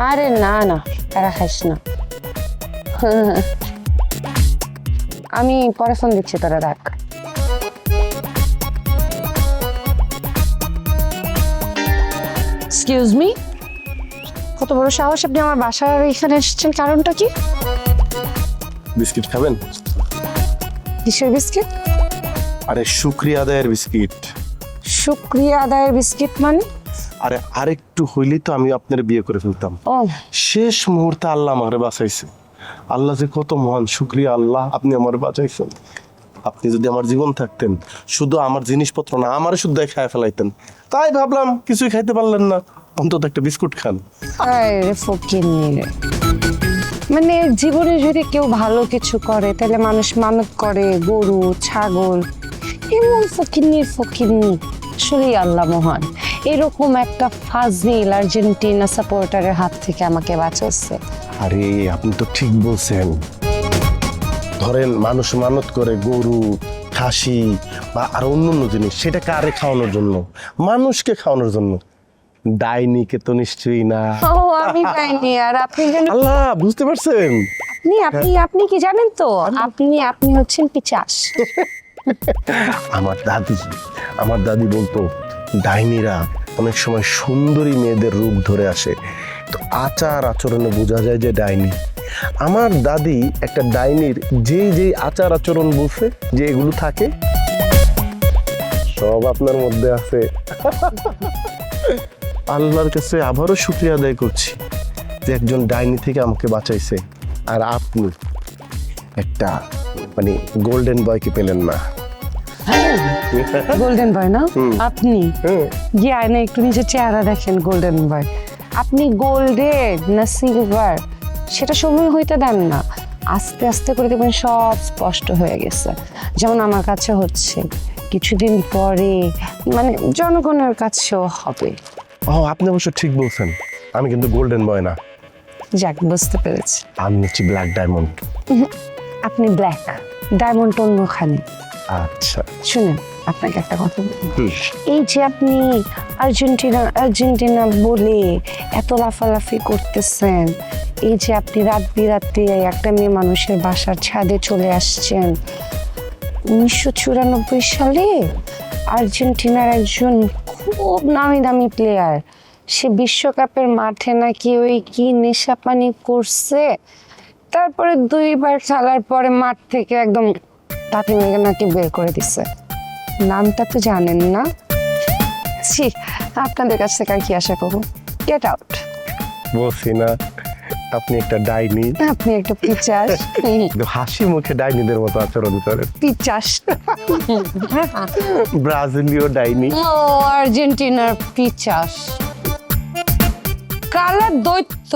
আরে না না, তারা খাইস না। আমি পরে ফোন দিচ্ছি, তোরা রাখ। এক্সকিউজ মি, কত বড় সাহস আপনি আমার বাসার এখানে এসেছেন, কারণটা কি? বিস্কিট খাবেন? কিসের বিস্কিট? আরে শুক্রিয়া আদায়ের বিস্কিট। শুক্রিয়া আদায়ের বিস্কিট মানে? আরে আরেকটু হইলেই তো আমি আপনার বিয়ে করে ফেলতাম। ও শেষ মুহূর্তে আল্লাহ আমারে বাঁচাইছে। আল্লাহ যে কত মহান, শুক্রিয়া আল্লাহ, আপনি আমার বাঁচাইছেন। আপনি যদি আমার জীবন থাকতেন, শুধু আমার জিনিসপত্র না, আমারও শুদ্ধ খায় ফেলাইতেন। তাই ভাবলাম কিছুই খাইতে পারলেন না, অন্তত একটা বিস্কুট খান। আরে ফকিন্নি রে, মানে জীবনে যদি কেউ ভালো কিছু করে তাহলে মানুষ মানত করে, গরু ছাগল। এমন ফকিন্নির ফকিন্নি, আসলেই আল্লাহ মহান। এরকম একটা ফাজিল আর্জেন্টিনা সাপোর্টারের হাত থেকে আমাকে বাঁচাচ্ছে। আরে আপনি তো ঠিক বলছেন। ধরেন মানুষ মানত করে গরু, খাসি বা আর অন্য জিনিস, সেটা কারে খাওয়ানোর জন্য? মানুষকে খাওয়ানোর জন্য। ডাইনিকে তো নিশ্চয়ই না। ও আমি পাইনি। আর আপনি জানেন? আল্লাহ, বুঝতে পারছেন? আপনি কি জানেন তো, আপনি হচ্ছেন পিচাস। আমার দাদি বলতো ডাইনিরা অনেক সময় সুন্দরী মেয়েদের রূপ ধরে আসে, তো আচার আচরণে বোঝা যায় যে ডাইনি। আমার দাদি একটা ডাইনির যেই আচার আচরণ বলছে যে এগুলো থাকে, সব আপনার মধ্যে আছে। আল্লাহর কাছে আবারও শুকরিয়া আদায় করছি যে একজন ডাইনি থেকে আমাকে বাঁচাইছে, আর আপনি একটা মানে গোল্ডেন বয়কে পেলেন না। গোল্ডেন বয় না আপনি? গিয়ে আয়না একটু নিজের চেহারা দেখেন, গোল্ডেন বয়। আপনি গোল্ডেন না সিলভার সেটা সময় হইতে দেন না, আস্তে আস্তে করে দেখবেন সব স্পষ্ট হয়ে গেছে। যেমন আমার কাছে হচ্ছে, কিছুদিন পরে মানে জনগণের কাছেও হবে। ও, আপনি অবশ্য ঠিক বলছেন, আমি কিন্তু গোল্ডেন বয় না। যাক, বুঝতে পেরেছি। আমি হচ্ছি ব্ল্যাক ডায়মন্ড। আপনি ব্ল্যাক, ডায়মন্ড অন্যখানে। আচ্ছা শুনেন, আপনাকে একটা কথা বলি। এই যে আপনি আর্জেন্টিনা বলে এত লাফালাফি করতেছেন, এই যে আপনি রাত বিরাতে একটা মেয়ে মানুষের বাসার ছাদে চলে আসছেন, 1994 সালে আর্জেন্টিনার একজন খুব নামি দামি প্লেয়ার, সে বিশ্বকাপের মাঠে নাকি ওই কি নেশা পানি করছে, তারপরে 2 বার খেলার পরে মাঠ থেকে একদম তাতে মেঘে নাকি বের করে দিচ্ছে। নামটা তো জানেন না? ছি, আপনাদের কাছ থেকে আর কি আশা করবো? Get out. বলছি না আপনি একটা ডাইনি। আপনি একটা পিচাস। হাসি মুখে ডাইনিদের মতো আচরণ করেন। পিচাস। ব্রাজিলীয় ডাইনি। ও আর্জেন্টিনার পিচাস, কালা দৈত্য।